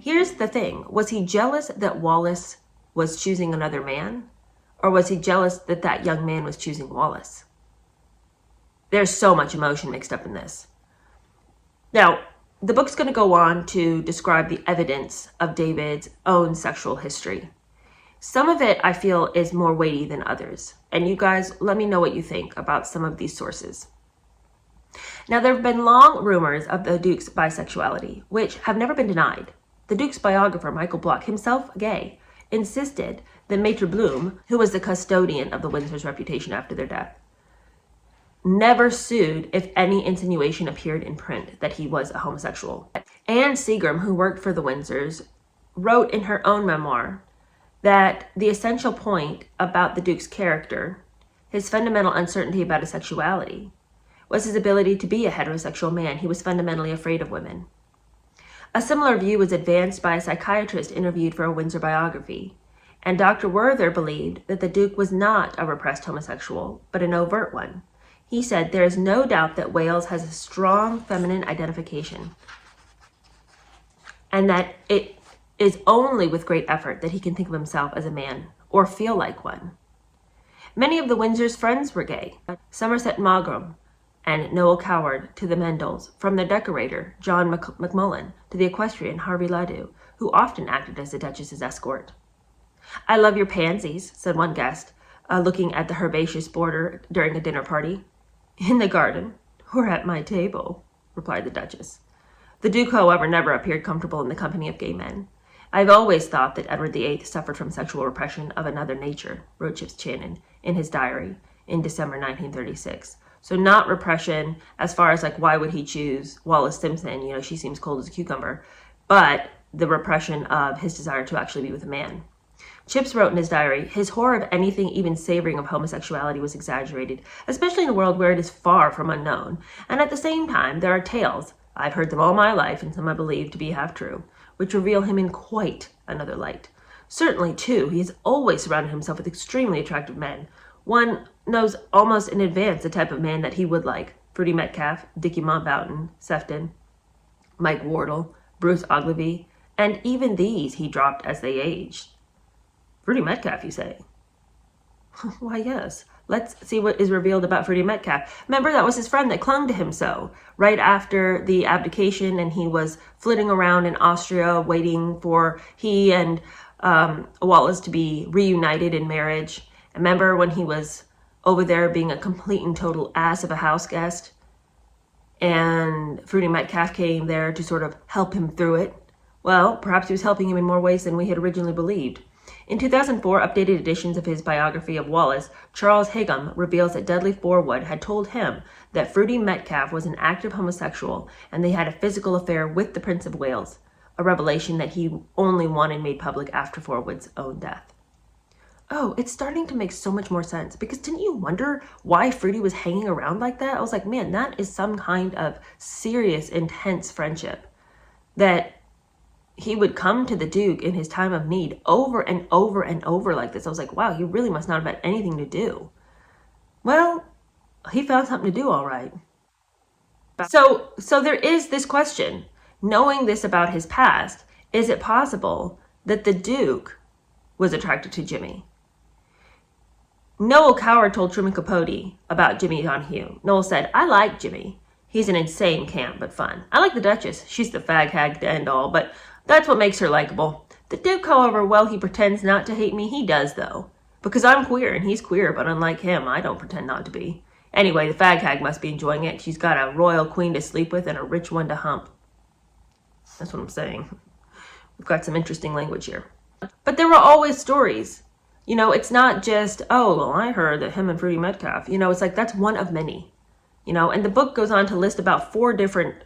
here's the thing. Was he jealous that Wallace was choosing another man? Or was he jealous that that young man was choosing Wallace? There's so much emotion mixed up in this. Now, the book's going to go on to describe the evidence of David's own sexual history. Some of it, I feel, is more weighty than others. And you guys, let me know what you think about some of these sources. Now, there have been long rumors of the Duke's bisexuality, which have never been denied. The Duke's biographer, Michael Block, himself gay, insisted that Maitre Bloom, who was the custodian of the Windsors' reputation after their death, never sued if any insinuation appeared in print that he was a homosexual. Anne Seagram, who worked for the Windsors, wrote in her own memoir that the essential point about the Duke's character, his fundamental uncertainty about his sexuality, was his ability to be a heterosexual man. He was fundamentally afraid of women. A similar view was advanced by a psychiatrist interviewed for a Windsor biography, and Dr. Werther believed that the Duke was not a repressed homosexual, but an overt one. He said, "There is no doubt that Wales has a strong feminine identification, and that it is only with great effort that he can think of himself as a man or feel like one." Many of the Windsors' friends were gay. Somerset Maugham and Noel Coward to the Mendells, from the decorator, John Macmullen, to the equestrian, Harvey Ladew, who often acted as the Duchess's escort. "I love your pansies," said one guest, looking at the herbaceous border during a dinner party. "In the garden, or at my table," replied the Duchess. The Duke, however, never appeared comfortable in the company of gay men. "I've always thought that Edward VIII suffered from sexual repression of another nature," wrote Chips Channon in his diary in December 1936. So not repression as far as like, why would he choose Wallace Simpson? You know, she seems cold as a cucumber, but the repression of his desire to actually be with a man. Chips wrote in his diary, "His horror of anything even savoring of homosexuality was exaggerated, especially in a world where it is far from unknown. And at the same time, there are tales, I've heard them all my life, and some I believe to be half true, which reveal him in quite another light. Certainly, too, he has always surrounded himself with extremely attractive men. One knows almost in advance the type of man that he would like. Fruity Metcalf, Dickie Mountbatten, Sefton, Mike Wardle, Bruce Ogilvy, and even these he dropped as they aged." Fruity Metcalf, you say? Why, yes. Let's see what is revealed about Fruity Metcalf. Remember, that was his friend that clung to him so. Right after the abdication, and he was flitting around in Austria waiting for he and Wallace to be reunited in marriage. Remember when he was over there being a complete and total ass of a house guest, and Fruity Metcalf came there to sort of help him through it? Well, perhaps he was helping him in more ways than we had originally believed. In 2004 updated editions of his biography of Wallace, Charles Higham reveals that Dudley Forwood had told him that Fruity Metcalf was an active homosexual and they had a physical affair with the Prince of Wales, a revelation that he only wanted made public after Forwood's own death. Oh, it's starting to make so much more sense, because didn't you wonder why Fruity was hanging around like that? I was like, man, that is some kind of serious, intense friendship, that he would come to the Duke in his time of need over and over and over like this. I was like, wow, he really must not have had anything to do. Well, he found something to do, all right. So there is this question. Knowing this about his past, is it possible that the Duke was attracted to Jimmy? Noel Coward told Truman Capote about Jimmy Donahue. Noel said, "I like Jimmy. He's an insane camp, but fun. I like the Duchess. She's the fag hag to end all, but that's what makes her likable. The Duke, however, well, he pretends not to hate me. He does, though. Because I'm queer, and he's queer, but unlike him, I don't pretend not to be. Anyway, the fag hag must be enjoying it. She's got a royal queen to sleep with and a rich one to hump." That's what I'm saying. We've got some interesting language here. But there were always stories. You know, it's not just, oh, well, I heard that him and Fruity Metcalf. You know, it's like that's one of many. You know, and the book goes on to list about 4 different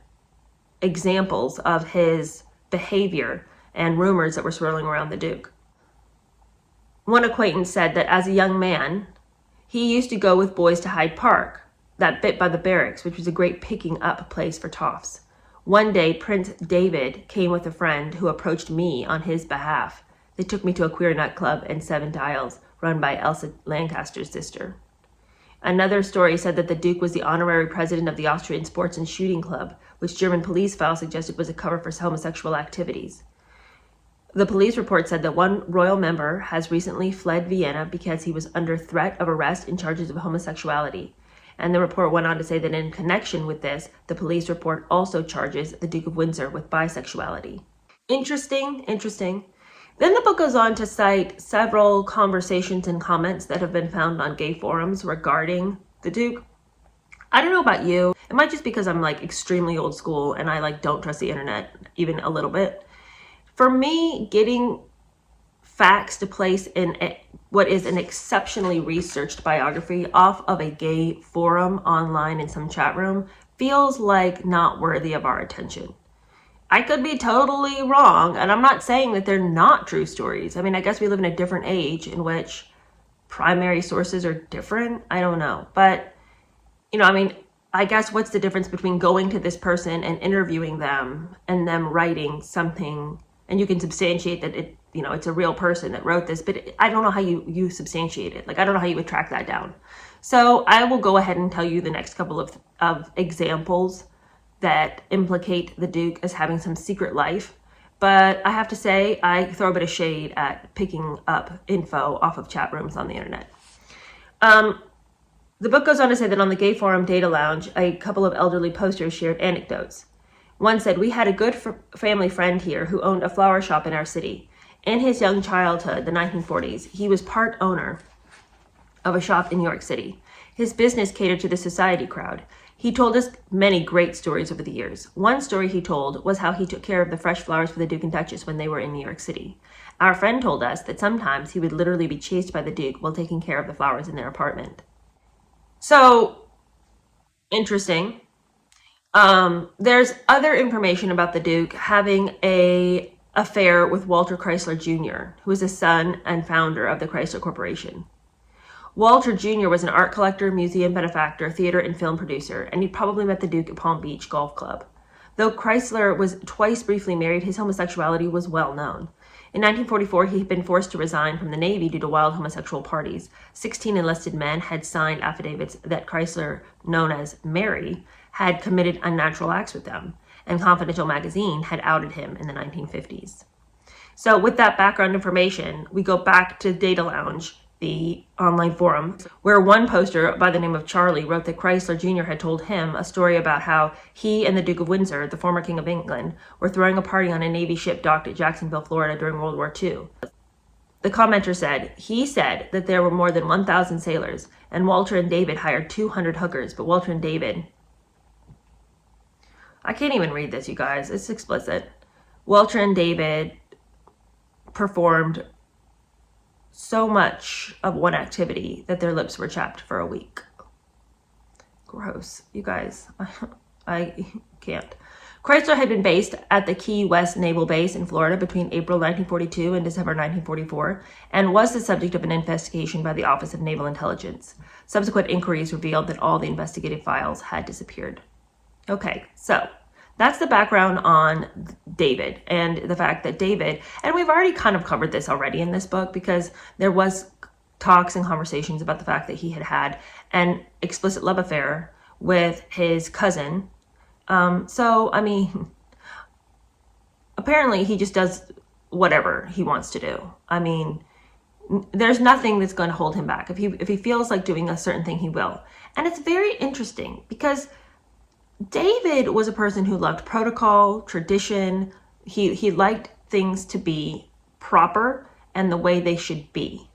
examples of his behavior and rumors that were swirling around the Duke. One acquaintance said that as a young man, he used to go with boys to Hyde Park, that bit by the barracks, which was a great picking up place for toffs. One day, Prince David came with a friend who approached me on his behalf. They took me to a queer nightclub in 7 Dials, run by Elsa Lancaster's sister. Another story said that the Duke was the honorary president of the Austrian Sports and Shooting Club, which German police files suggested was a cover for homosexual activities. The police report said that one royal member has recently fled Vienna because he was under threat of arrest in charges of homosexuality. And the report went on to say that in connection with this, the police report also charges the Duke of Windsor with bisexuality. Interesting. Then the book goes on to cite several conversations and comments that have been found on gay forums regarding the Duke. I don't know about you. It might just because I'm like extremely old school and I like don't trust the internet even a little bit. For me, getting facts to place in what is an exceptionally researched biography off of a gay forum online in some chat room feels like not worthy of our attention. I could be totally wrong, and I'm not saying that they're not true stories. I mean, I guess we live in a different age in which primary sources are different. I don't know. But, I guess what's the difference between going to this person and interviewing them and them writing something, and you can substantiate that it's a real person that wrote this, but I don't know how you substantiate it. Like, I don't know how you would track that down. So I will go ahead and tell you the next couple of examples that implicate the Duke as having some secret life. But I have to say, I throw a bit of shade at picking up info off of chat rooms on the internet. The book goes on to say that on the gay forum Data Lounge, a couple of elderly posters shared anecdotes. One said, "We had a good family friend here who owned a flower shop in our city. In his young childhood, the 1940s, he was part owner of a shop in New York City. His business catered to the society crowd. He told us many great stories over the years. One story he told was how he took care of the fresh flowers for the Duke and Duchess when they were in New York City. Our friend told us that sometimes he would literally be chased by the Duke while taking care of the flowers in their apartment." So, interesting. There's other information about the Duke having an affair with Walter Chrysler Jr., who is a son and founder of the Chrysler Corporation. Walter Jr. was an art collector, museum benefactor, theater and film producer, and he probably met the Duke at Palm Beach Golf Club. Though Chrysler was twice briefly married, his homosexuality was well known. In 1944, he had been forced to resign from the Navy due to wild homosexual parties. 16 enlisted men had signed affidavits that Chrysler, known as Mary, had committed unnatural acts with them, and Confidential magazine had outed him in the 1950s. So with that background information, we go back to Data Lounge, the online forum, where one poster by the name of Charlie wrote that Chrysler Jr. had told him a story about how he and the Duke of Windsor, the former King of England, were throwing a party on a Navy ship docked at Jacksonville, Florida during World War II. The commenter said, "He said that there were more than 1,000 sailors, and Walter and David hired 200 hookers, but Walter and David..." I can't even read this, you guys. It's explicit. Walter and David performed so much of one activity that their lips were chapped for a week. Gross. You guys, I can't. Chrysler had been based at the Key West Naval Base in Florida between April 1942 and December 1944, and was the subject of an investigation by the Office of Naval Intelligence. Subsequent inquiries revealed that all the investigative files had disappeared. Okay, so that's the background on David and the fact that David, and we've already kind of covered this already in this book because there was talks and conversations about the fact that he had had an explicit love affair with his cousin. Apparently he just does whatever he wants to do. There's nothing that's going to hold him back. If he feels like doing a certain thing, he will. And it's very interesting because David was a person who loved protocol, tradition. He liked things to be proper and the way they should be.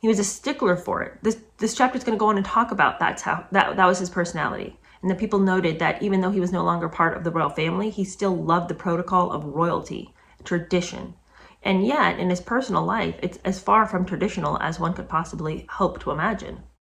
He was a stickler for it. This chapter is going to go on and talk about that was his personality. And the people noted that even though he was no longer part of the royal family, he still loved the protocol of royalty, tradition. And yet, in his personal life, it's as far from traditional as one could possibly hope to imagine.